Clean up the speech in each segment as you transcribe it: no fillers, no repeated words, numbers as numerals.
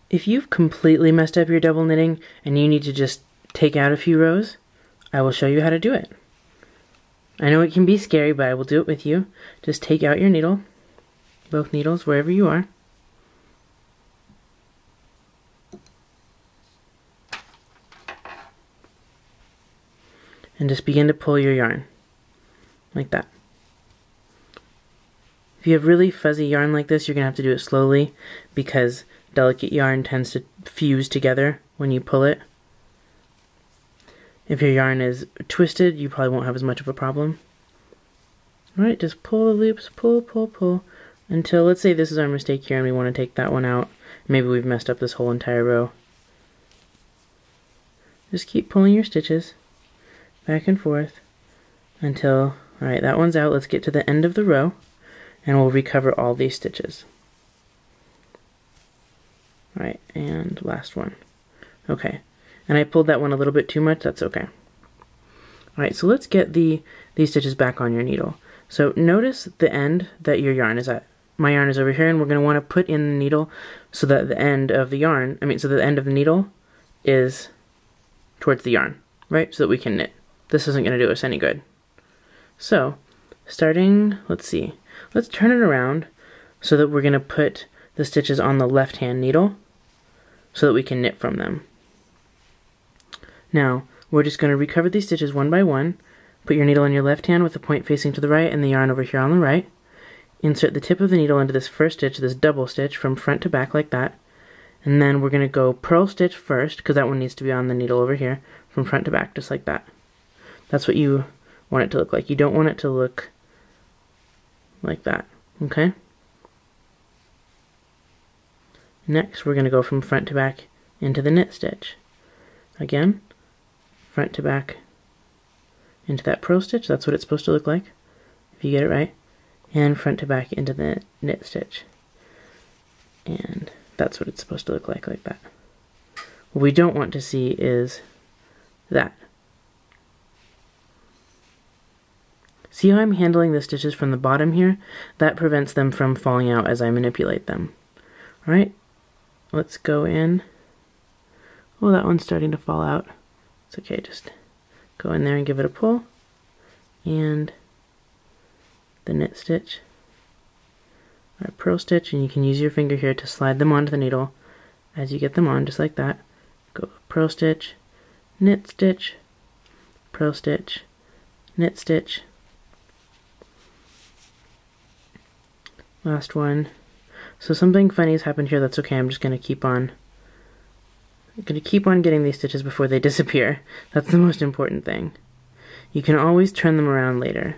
If you've completely messed up your double knitting and you need to just take out a few rows, I will show you how to do it. I know it can be scary, but I will do it with you. Just take out your needle, both needles, wherever you are. And just begin to pull your yarn, like that. If you have really fuzzy yarn like this, you're going to have to do it slowly because delicate yarn tends to fuse together when you pull it. If your yarn is twisted, you probably won't have as much of a problem. Alright, just pull the loops, pull, pull, pull, until, let's say this is our mistake here and we want to take that one out. Maybe we've messed up this whole entire row. Just keep pulling your stitches back and forth until, alright, that one's out. Let's get to the end of the row and we'll recover all these stitches. Alright, and last one. Okay. And I pulled that one a little bit too much, that's okay. Alright, so let's get these stitches back on your needle. So notice the end that your yarn is at. My yarn is over here, and we're going to want to put in the needle so that the end of the yarn, so the end of the needle is towards the yarn, right? So that we can knit. This isn't going to do us any good. So, starting, let's see, let's turn it around so that we're going to put the stitches on the left-hand needle so that we can knit from them. Now, we're just going to recover these stitches one by one. Put your needle on your left hand with the point facing to the right and the yarn over here on the right. Insert the tip of the needle into this first stitch, this double stitch, from front to back like that. And then we're going to go purl stitch first, because that one needs to be on the needle over here, from front to back, just like that. That's what you want it to look like. You don't want it to look like that, okay? Next, we're going to go from front to back into the knit stitch. Again, front to back into that purl stitch. That's what it's supposed to look like, if you get it right. And front to back into the knit stitch. And that's what it's supposed to look like that. What we don't want to see is that. See how I'm handling the stitches from the bottom here? That prevents them from falling out as I manipulate them. Alright, let's go in. Oh, that one's starting to fall out. It's okay, just go in there and give it a pull. And the knit stitch, or purl stitch, and you can use your finger here to slide them onto the needle as you get them on, just like that. Go purl stitch, knit stitch, purl stitch, knit stitch. Last one. So something funny has happened here, that's okay, I'm just going to keep on getting these stitches before they disappear. That's the most important thing. You can always turn them around later.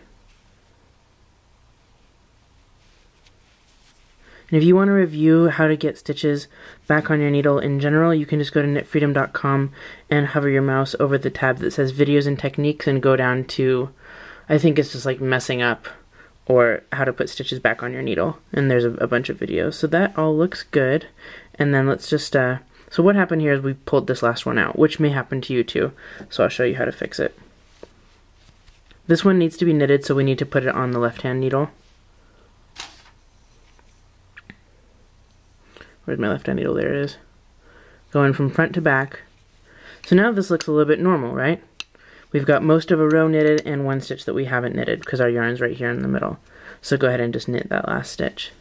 And if you want to review how to get stitches back on your needle in general, you can just go to knitfreedom.com and hover your mouse over the tab that says videos and techniques and go down to, I think it's just like messing up or how to put stitches back on your needle. And there's a bunch of videos. So that all looks good. And then let's just, so what happened here is we pulled this last one out, which may happen to you too. So I'll show you how to fix it. This one needs to be knitted, so we need to put it on the left-hand needle. Where's my left-hand needle? There it is. Going from front to back. So now this looks a little bit normal, right? We've got most of a row knitted and one stitch that we haven't knitted because our yarn's right here in the middle. So go ahead and just knit that last stitch.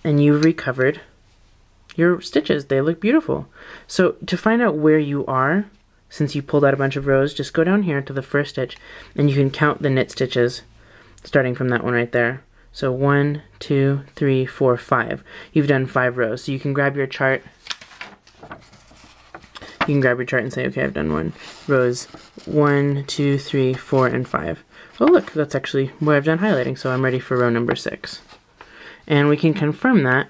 And you've recovered your stitches. They look beautiful. So to find out where you are, since you pulled out a bunch of rows, just go down here to the first stitch and you can count the knit stitches starting from that one right there. So 1, 2, 3, 4, 5. You've done 5 rows. So you can grab your chart. You can grab your chart and say, okay, I've done rows 1, 2, 3, 4, and 5. Oh look, that's actually where I've done highlighting, so I'm ready for row number 6. And we can confirm that,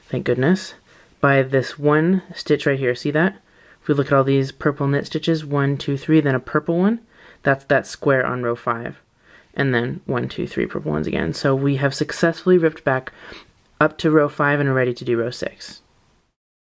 thank goodness, by this one stitch right here. See that? If we look at all these purple knit stitches, 1, 2, 3, then a purple one, that's that square on row 5. And then 1, 2, 3 purple ones again. So we have successfully ripped back up to row 5 and are ready to do row 6.